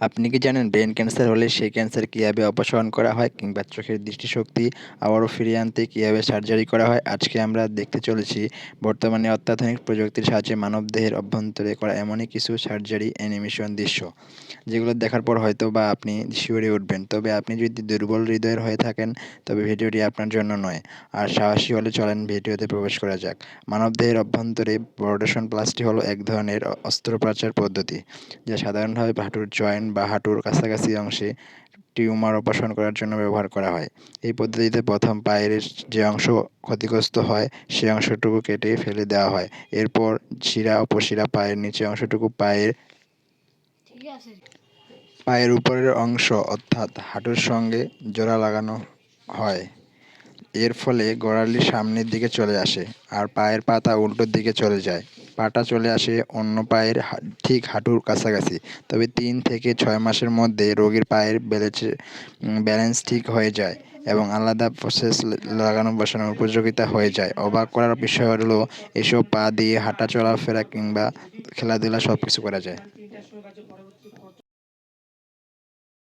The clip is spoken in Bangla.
আপনি কি জানেন ব্রেন ক্যান্সার হলে সেই ক্যান্সার কীভাবে অপসারণ করা হয় কিংবা চোখের দৃষ্টিশক্তি আবারও ফিরিয়ে আনতে কীভাবে সার্জারি করা হয়? আজকে আমরা দেখতে চলেছি বর্তমানে অত্যাধুনিক প্রযুক্তির সাহায্যে মানবদেহের অভ্যন্তরে করা এমনই কিছু সার্জারি অ্যানিমেশন দৃশ্য, যেগুলো দেখার পর হয়তো বা আপনি শিউরে উঠবেন। তবে আপনি যদি দুর্বল হৃদয়ের হয়ে থাকেন, তবে ভিডিওটি আপনার জন্য নয়। আর সাহসী হলে চলেন ভিডিওতে প্রবেশ করা যাক। মানবদেহের অভ্যন্তরে রোটেশন প্লাস্টি হলো এক ধরনের অস্ত্রোপচার পদ্ধতি, যা সাধারণভাবে হাঁটুর জয়েন্ট বা হাঁটুর কাছাকাছি অংশে টিউমার অপারেশন করার জন্য ব্যবহার করা হয়। এই পদ্ধতিতে প্রথম পায়ের যে অংশ ক্ষতিগ্রস্ত হয় সেই অংশটুকু কেটে ফেলে দেওয়া হয়। এরপর শিরা উপশিরা পায়ের নিচের অংশটুকু পায়ের উপরের অংশ অর্থাৎ হাঁটুর সঙ্গে জোড়া লাগানো হয়। এর ফলে গোড়ালি সামনের দিকে চলে আসে আর পায়ের পাতা উল্টো দিকে চলে যায়। পাটা চলে আসে অন্য পায়ের ঠিক হাঁটুর কাছাকাছি। তবে ৩ থেকে ৬ মাসের মধ্যে রোগীর পায়ের ব্যালেন্স ঠিক হয়ে যায় এবং আলাদা প্রসেস লাগানো বসানোর উপযোগিতা হয়ে যায়। অবাক করার বিষয় হলো এসব পা দিয়ে হাঁটা চলাফেরা কিংবা খেলাধুলা সবকিছু করা যায়।